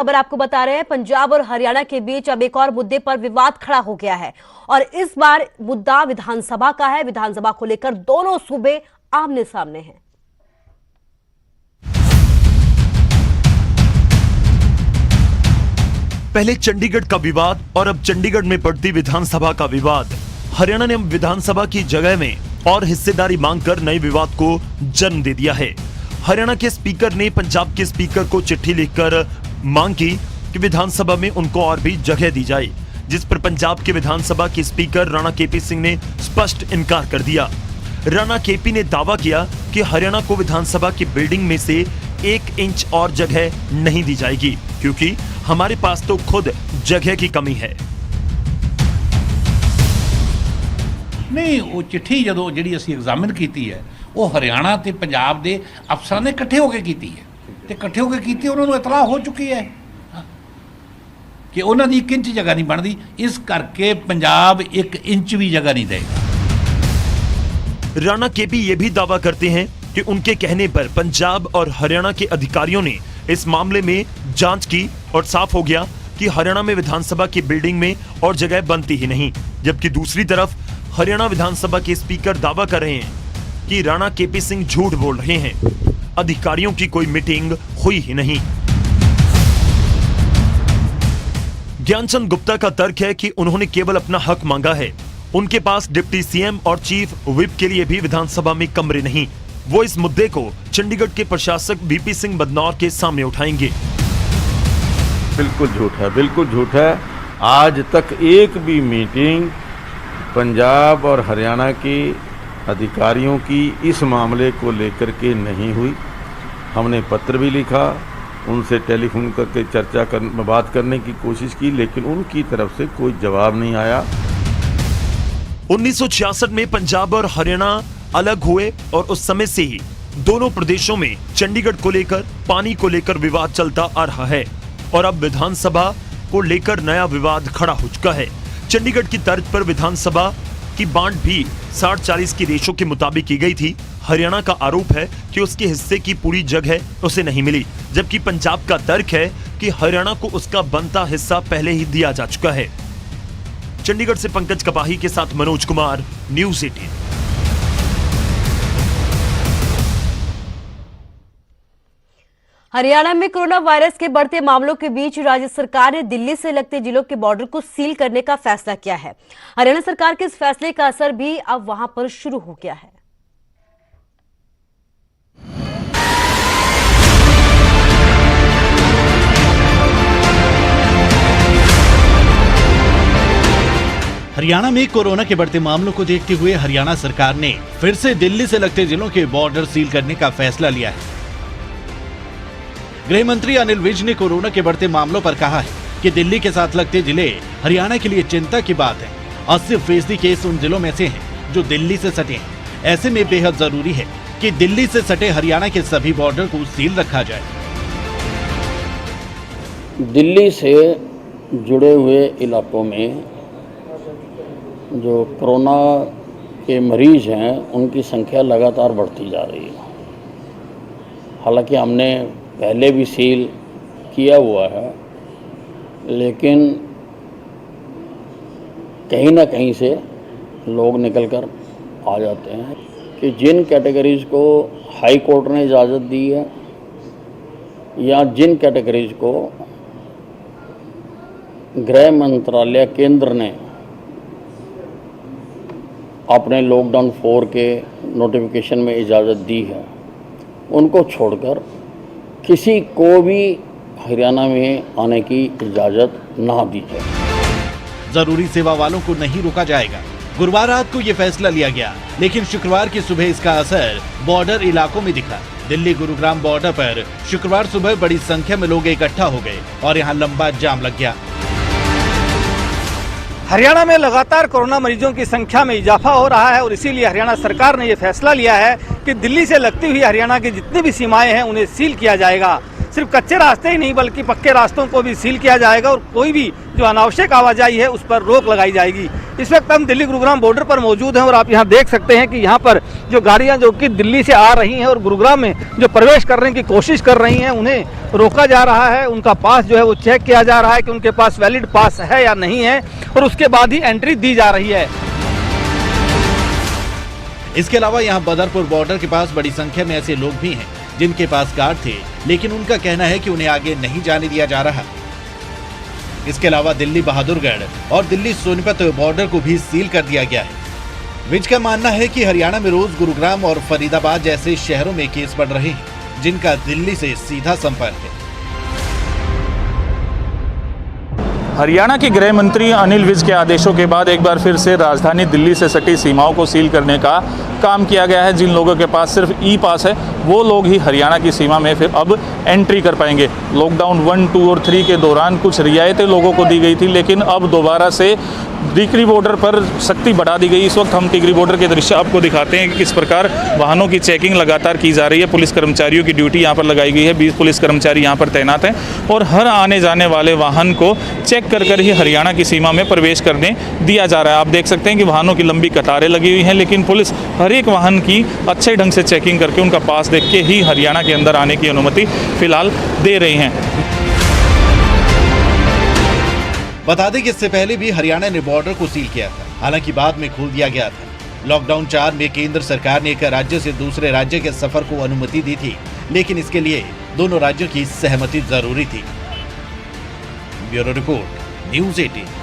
खबर आपको बता रहे हैं, पंजाब और हरियाणा के बीच अब एक और मुद्दे पर विवाद खड़ा हो गया है और इस बार मुद्दा विधानसभा का है। विधानसभा को लेकर दोनों सूबे आमने सामने हैं। पहले चंडीगढ़ का विवाद और अब चंडीगढ़ में बढ़ती विधानसभा का विवाद। हरियाणा ने विधानसभा की जगह में और हिस्सेदारी मांगकर नए विवाद को जन्म दे दिया है। हरियाणा के स्पीकर ने पंजाब के स्पीकर को चिट्ठी लिखकर मांग की कि विधानसभा में उनको और भी जगह दी जाए, जिस पर पंजाब के विधानसभा के स्पीकर राणा केपी सिंह ने स्पष्ट इनकार कर दिया। राणा केपी ने दावा किया कि हरियाणा को विधानसभा की बिल्डिंग में से 1 इंच और जगह नहीं दी जाएगी, क्योंकि हमारे पास तो खुद जगह की कमी है। नहीं, वो चिट्ठी जो जी असी एग्जामिन की है वो हरियाणा ते पंजाब के अफसर ने इकट्ठे होकर की है, तो इकट्ठे होकर की उन्होंने इतलाह हो चुकी है कि उन्होंने 1 इंच जगह नहीं बनती, इस करके पंजाब 1 इंच भी जगह नहीं देगा। राणा केपी ये भी दावा करते हैं कि उनके कहने पर पंजाब और हरियाणा के अधिकारियों ने इस मामले में जांच की और साफ हो गया कि हरियाणा में विधानसभा की बिल्डिंग में और जगह बनती ही नहीं। जबकि दूसरी तरफ हरियाणा विधानसभा के स्पीकर दावा कर रहे हैं कि राणा केपी सिंह झूठ बोल रहे हैं, अधिकारियों की कोई मीटिंग हुई ही नहीं। ज्ञानचंद गुप्ता का तर्क है कि उन्होंने केवल अपना हक मांगा है। उनके पास डिप्टी सीएम और चीफ व्हिप के लिए भी विधानसभा में कमरे नहीं। वो इस मुद्दे को चंडीगढ़ के प्रशासक वीपी सिंह बदनौर के सामने उठाएंगे। बिल्कुल झूठ है, बिल्कुल झूठ है। आज तक एक भी मीटिंग पंजाब और हरियाणा के अधिकारियों की इस मामले को लेकर के नहीं हुई। हमने पत्र भी लिखा, उनसे टेलीफोन करके बात करने की कोशिश की, लेकिन उनकी तरफ से कोई जवाब नहीं आया। 1966 में पंजाब और हरियाणा अलग हुए और उस समय से ही दोनों प्रदेशों में चंडीगढ़ को लेकर, पानी को लेकर विवाद चलता आ रहा है और अब विधानसभा को लेकर नया विवाद खड़ा हो चुका है। चंडीगढ़ की तर्ज पर विधानसभा की बांट भी 60-40 की रेशो के मुताबिक की गई थी। हरियाणा का आरोप है कि उसके हिस्से की पूरी जगह उसे नहीं मिली, जबकि पंजाब का तर्क है कि हरियाणा को उसका बनता हिस्सा पहले ही दिया जा चुका है। चंडीगढ़ से पंकज कपाही के साथ मनोज कुमार, न्यूज़ 18। हरियाणा में कोरोना वायरस के बढ़ते मामलों के बीच राज्य सरकार ने दिल्ली से लगते जिलों के बॉर्डर को सील करने का फैसला किया है। हरियाणा सरकार के इस फैसले का असर भी अब वहां पर शुरू हो गया है। हरियाणा में कोरोना के बढ़ते मामलों को देखते हुए हरियाणा सरकार ने फिर से दिल्ली से लगते जिलों के बॉर्डर सील करने का फैसला लिया है। गृह मंत्री अनिल विज ने कोरोना के बढ़ते मामलों पर कहा है कि दिल्ली के साथ लगते जिले हरियाणा के लिए चिंता की बात है। 80% केस उन जिलों में से हैं जो दिल्ली से सटे हैं। ऐसे में बेहद जरूरी है कि दिल्ली से सटे हरियाणा के सभी बॉर्डर को सील रखा जाए। दिल्ली से जुड़े हुए इलाकों में जो कोरोना के मरीज हैं उनकी संख्या लगातार बढ़ती जा रही है। हालांकि हमने पहले भी सील किया हुआ है, लेकिन कहीं ना कहीं से लोग निकल कर आ जाते हैं कि जिन कैटेगरीज को हाई कोर्ट ने इजाज़त दी है या जिन कैटेगरीज को गृह मंत्रालय केंद्र ने अपने लॉकडाउन 4 के नोटिफिकेशन में इजाज़त दी है, उनको छोड़कर किसी को भी हरियाणा में आने की इजाज़त ना दी जाए। जरूरी सेवा वालों को नहीं रोका जाएगा। गुरुवार रात को ये फैसला लिया गया, लेकिन शुक्रवार की सुबह इसका असर बॉर्डर इलाकों में दिखा। दिल्ली गुरुग्राम बॉर्डर पर शुक्रवार सुबह बड़ी संख्या में लोग इकट्ठा हो गए और यहाँ लंबा जाम लग गया। हरियाणा में लगातार कोरोना मरीजों की संख्या में इजाफा हो रहा है और इसीलिए हरियाणा सरकार ने यह फैसला लिया है कि दिल्ली से लगती हुई हरियाणा की जितनी भी सीमाएं हैं उन्हें सील किया जाएगा। सिर्फ कच्चे रास्ते ही नहीं बल्कि पक्के रास्तों को भी सील किया जाएगा और कोई भी जो अनावश्यक आवाजाही है उस पर रोक लगाई जाएगी। इस वक्त हम दिल्ली गुरुग्राम बॉर्डर पर मौजूद हैं और आप यहाँ देख सकते हैं कि यहाँ पर जो गाड़ियाँ जो कि दिल्ली से आ रही हैं और गुरुग्राम में जो प्रवेश करने की कोशिश कर रही हैं उन्हें रोका जा रहा है। उनका पास जो है वो चेक किया जा रहा है कि उनके पास वैलिड पास है या नहीं है और उसके बाद ही एंट्री दी जा रही है। इसके अलावा यहाँ बदरपुर बॉर्डर के पास बड़ी संख्या में ऐसे लोग भी हैं जिनके पास कार्ड थे, लेकिन उनका कहना है कि उन्हें आगे नहीं जाने दिया जा रहा। इसके अलावा दिल्ली बहादुरगढ़ और दिल्ली सोनीपत बॉर्डर को भी सील कर दिया गया है। विज का मानना है कि हरियाणा में रोज गुरुग्राम और फरीदाबाद जैसे शहरों में केस बढ़ रहे हैं जिनका दिल्ली से सीधा संपर्क है। हरियाणा के गृह मंत्री अनिल विज के आदेशों के बाद एक बार फिर से राजधानी दिल्ली से सटी सीमाओं को सील करने का काम किया गया है। जिन लोगों के पास सिर्फ ई पास है वो लोग ही हरियाणा की सीमा में फिर अब एंट्री कर पाएंगे। लॉकडाउन 1, 2 और 3 के दौरान कुछ रियायतें लोगों को दी गई थी, लेकिन अब दोबारा से टिकरी बॉर्डर पर सख्ती बढ़ा दी गई। इस वक्त हम टिकरी बॉर्डर के दृश्य आपको दिखाते हैं कि किस प्रकार वाहनों की चेकिंग लगातार की जा रही है। पुलिस कर्मचारियों की ड्यूटी यहाँ पर लगाई गई है। 20 पुलिस कर्मचारी यहाँ पर तैनात हैं और हर आने जाने वाले वाहन को चेक कर ही हरियाणा की सीमा में प्रवेश करने दिया जा रहा है। आप देख सकते हैं कि वाहनों की लंबी कतारें लगी हुई हैं, लेकिन पुलिस हर एक वाहन की अच्छे ढंग से चेकिंग करके उनका पास देख के ही हरियाणा के अंदर आने की अनुमति फिलहाल दे रही हैं। बता दें कि इससे पहले भी हरियाणा ने बॉर्डर को सील किया था, हालांकि बाद में खोल दिया गया था। लॉकडाउन 4 में केंद्र सरकार ने एक राज्य से दूसरे राज्य के सफर को अनुमति दी थी, लेकिन इसके लिए दोनों राज्यों की सहमति जरूरी थी। Bureau report, news 18।